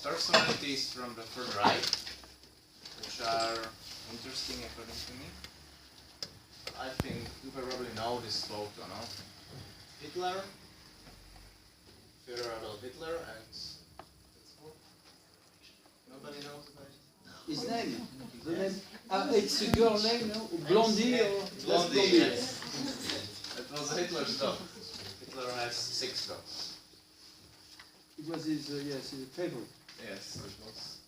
personalities from the Third Reich, which are interesting according to me. I think you probably know this photo, no? Hitler, Führer Adolf Hitler, and nobody knows about it? His name? The name? It's a girl name, no? Blondie or? Blondie, yes. It was Hitler's dog. Hitler has 6 dogs. It was his, yes, his favorite. Yes, it was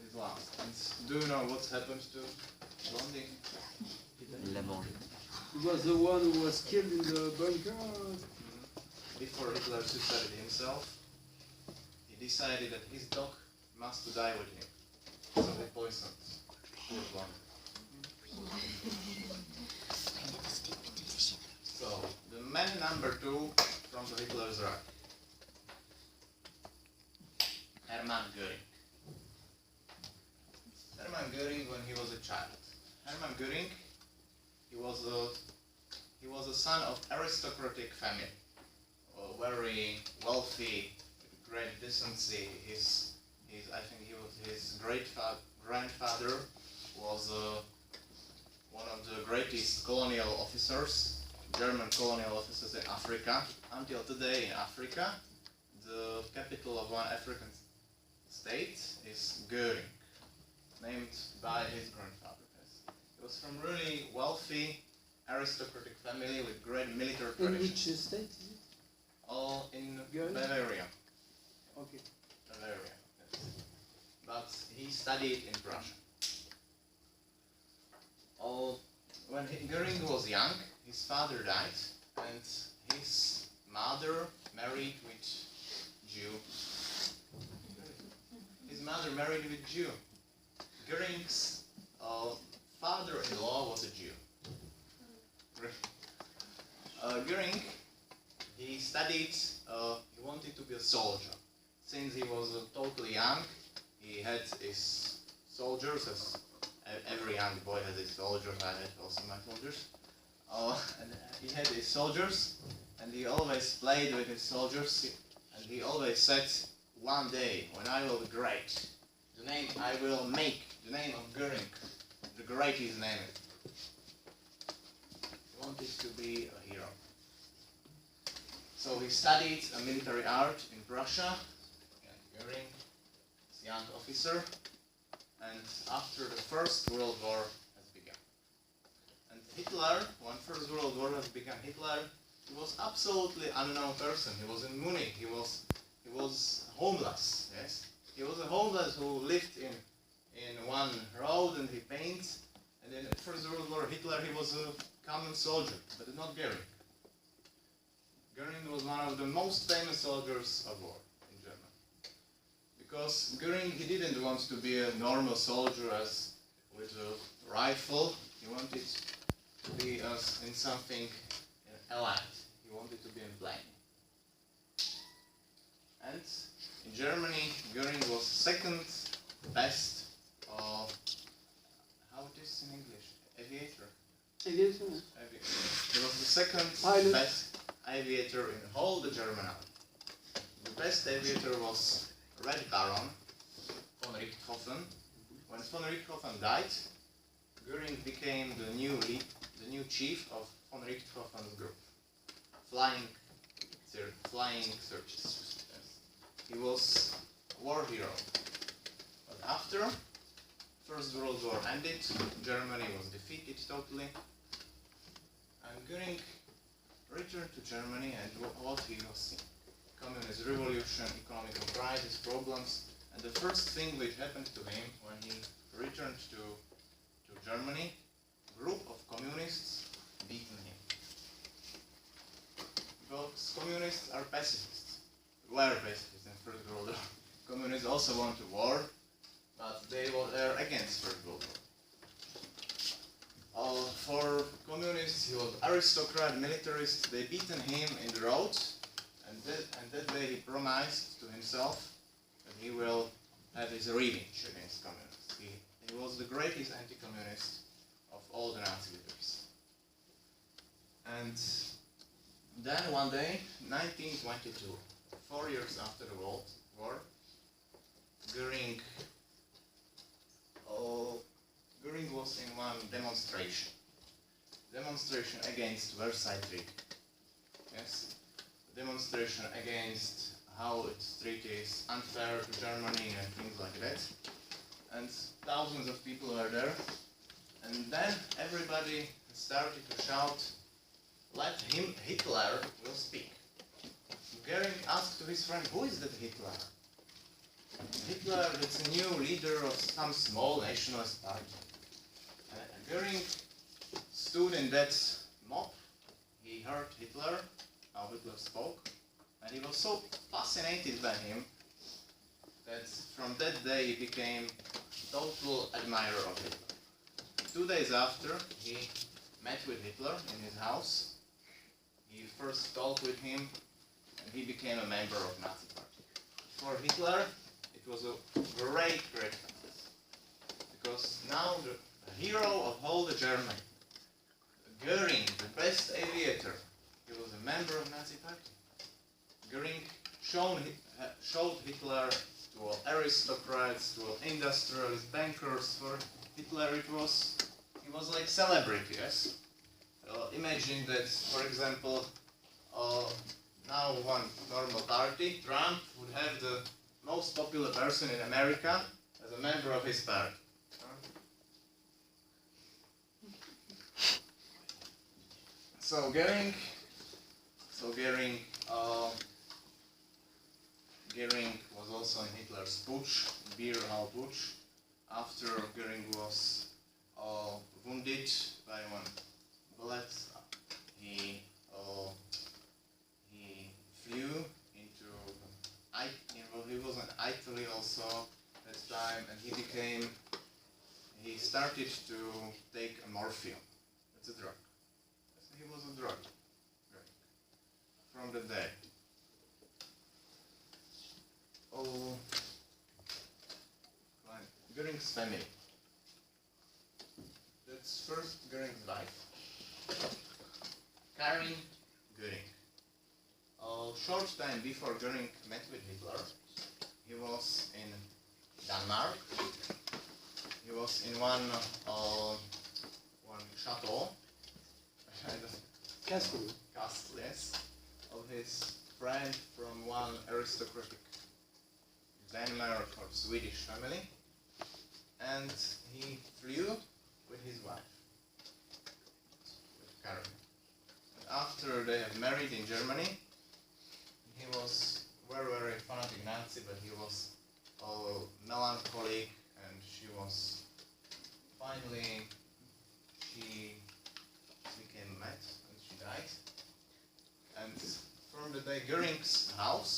his last. And do you know what happened to Blondie? It was the one who was killed in the bunker? Before Hitler suicided himself, he decided that his dog must die with him. So he poisoned poor Blondie. So, the man number 2 from the Hitler's Reich. Hermann Goring. Hermann Goring when he was a child. Hermann Goring, he was a son of aristocratic family, very wealthy, great decency. I think his grandfather was one of the greatest colonial officers, German colonial officers in Africa. Until today in Africa, the capital of one African state is Goring, named by his grandfather. He was from really wealthy, aristocratic family with great military traditions. In which state is it? All in Goring? Bavaria. Okay. Bavaria, yes. But he studied in Prussia. When Goring was young, his father died, and his mother married with Jew. His mother married with Jew. Goring's father-in-law was a Jew. Goring, he studied, he wanted to be a soldier. Since he was totally young, he had his soldiers, as every young boy has his soldiers. I had also my soldiers. And he had his soldiers, and he always played with his soldiers, and he always said, one day, when I will be great, the name I will make, the name of Goring, the greatest name. He wanted to be a hero. So he studied a military art in Prussia, Goring, as a young officer, and after the First World War has begun. And Hitler, when First World War has begun, Hitler, he was absolutely unknown person. He was in Munich. He was homeless. Yes, he was a homeless who lived in one road and he painted. And in the First World War, Hitler, he was a common soldier, but not Goering. Goring was one of the most famous soldiers of war in Germany. Because Goring, he didn't want to be a normal soldier as with a rifle. He wanted to be in something allied. He wanted to be in plane. And in Germany, Goring was second best, how it is in English, aviator. Aviator? He was the second best aviator in the whole the German army. The best aviator was Red Baron von Richthofen. When von Richthofen died, Goring became the new chief of von Richthofen's group, flying searches. Yes. He was a war hero. But after First World War ended, Germany was defeated totally, and Goring returned to Germany and what he was seeing. Communist revolution, economic crisis, problems, and the first thing which happened to him when he returned to Germany, a group of communists beaten him. Because communists are pacifists. Were pacifists in First World War. Communists also wanted war, but they were against First World War. For communists, he was aristocrat, militarist. They beaten him in the road, and that day he promised to himself that he will have his revenge against communists. He was the greatest anti-communist of all the Nazi leaders. And then one day, 1922, 4 years after the World War, Goring Goring was in one demonstration against Versailles Treaty. Yes, demonstration against how its treaty is unfair to Germany and things like that. And thousands of people were there. And then everybody started to shout, "Let Hitler will speak." Goering asked to his friend, "Who is that Hitler?" "Hitler, that's a new leader of some small nationalist party." Goering stood in that mob. He heard Hitler, how Hitler spoke, and he was so fascinated by him that from that day he became total admirer of Hitler. 2 days after, he met with Hitler in his house. He first talked with him, and he became a member of Nazi Party. For Hitler, it was a great success, because now the hero of all the Germany, Goering, the best aviator, he was a member of Nazi Party. Goering showed Hitler to all aristocrats, to all industrialists, bankers. For Hitler, he was like celebrity. Yes. Imagine that, for example, now one normal party, Trump, would have the most popular person in America as a member of his party. So Goering was also in Hitler's putsch, beer hall putsch. After Goering was wounded by one bullet, he flew into he was in Italy also at that time, and he started to take morphine. It's a drug. He was a drug from the day. Goering's family. That's first Goering's wife, Karin Goering. A short time before Goering met with Hitler, he was in Denmark. He was in one chateau. Castle. Castle, yes, of his friend from one aristocratic Denmark or Swedish family, and he flew with his wife, with Karin. And after they have married in Germany, he was very fanatic Nazi, but he was melancholic, and she became mad. Right? And from the day Goering's house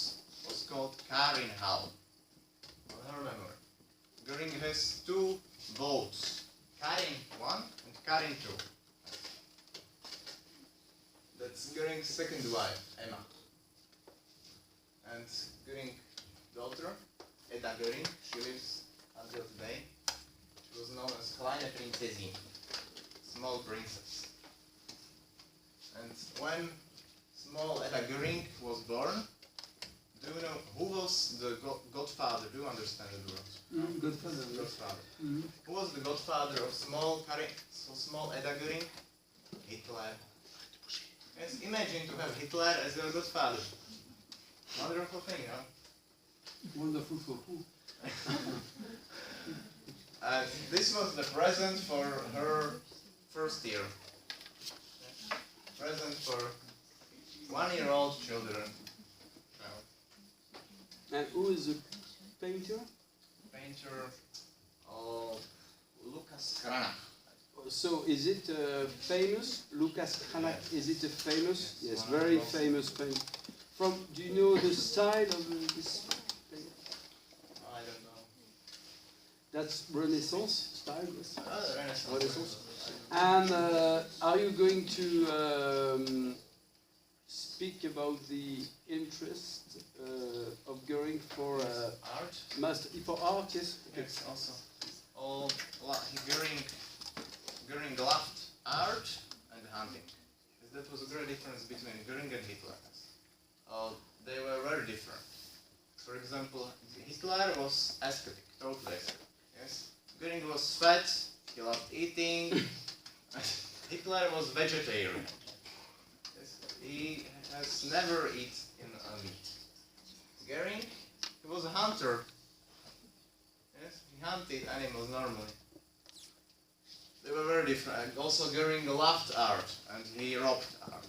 was called Karin Hall. I remember. Goering has two boats, Karin 1 and Karin 2. That's Goering's second wife, Emma. And Goering's daughter, Edda Goering, she lives until today. She was known as Kleine Prinzessin, small princess. And when small Edda Goering was born, do you know who was the godfather? Do you understand the word? Godfather. Godfather. Mm-hmm. Who was the godfather of small Edda Goering? Hitler. Yes, imagine to have Hitler as your godfather. Wonderful thing, huh? Wonderful for who? This was the present for her first year. Present for 1-year-old children. And who is the painter? Painter Lucas Cranach. So is it famous? Lucas Cranach, is it a famous? Yes, very famous painter. Do you know the style of this painting? I don't know. That's Renaissance style, yes? Renaissance. And are you going to speak about the interest of Goering for art? For art, yes? Yes, also. Goering loved art and hunting. That was a great difference between Goering and Hitler. They were very different. For example, Hitler was aesthetic, totally aesthetic. Yes, Goering was fat. He loved eating. Hitler was vegetarian. Yes, he has never eaten meat. Goering, he was a hunter. Yes, he hunted animals normally. They were very different. Also, Goering loved art, and he robbed art.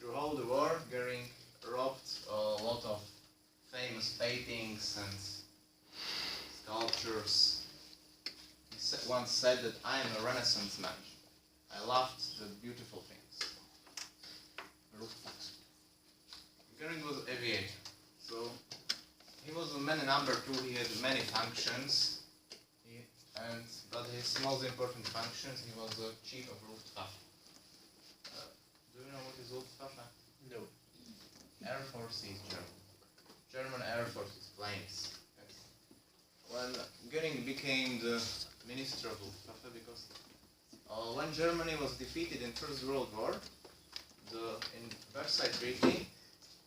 Throughout the war, Goering robbed a lot of famous paintings and sculptures. He once said that I am a Renaissance man. I loved the beautiful things. Goering was an aviator, so he was a man number 2. He had many functions. But his most important functions, he was the chief of Luftwaffe. Do you know what is Luftwaffe? No. Air Force is German. German Air Force is planes. Yes. When Goering became the minister of Luftwaffe, because when Germany was defeated in First World War, in Versailles Treaty,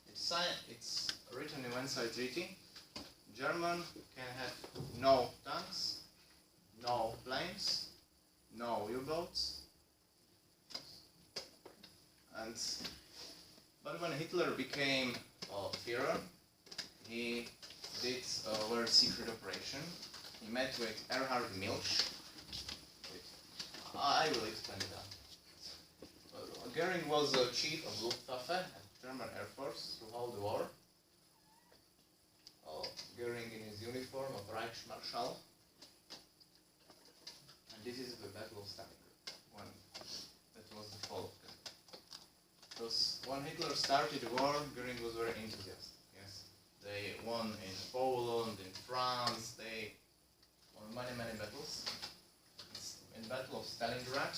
it's written in Versailles Treaty, German can have no tanks, no planes, no U-boats, but when Hitler became Führer, he did a very secret operation. He met with Erhard Milch. I will explain that. Goering was the chief of Luftwaffe at German Air Force throughout the war. Goering in his uniform of Reichsmarschall. This is the Battle of Stalingrad. That was the fall of Goering. Because when Hitler started the war, Goering was very enthusiastic. Yes, they won in Poland, in France. They won many battles. In Battle of Stalingrad,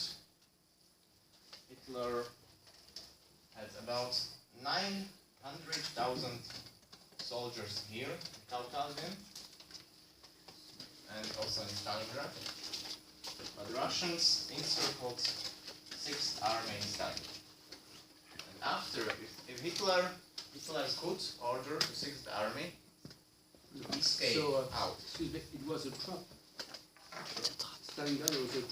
Hitler had about 900,000 soldiers here in Caucasus and also in Stalingrad. But the Russians encircled 6th Army in Stalingrad. And after, if Hitler could order the 6th Army to escape out. Excuse me, it was a trap. Stalingrad was a trap.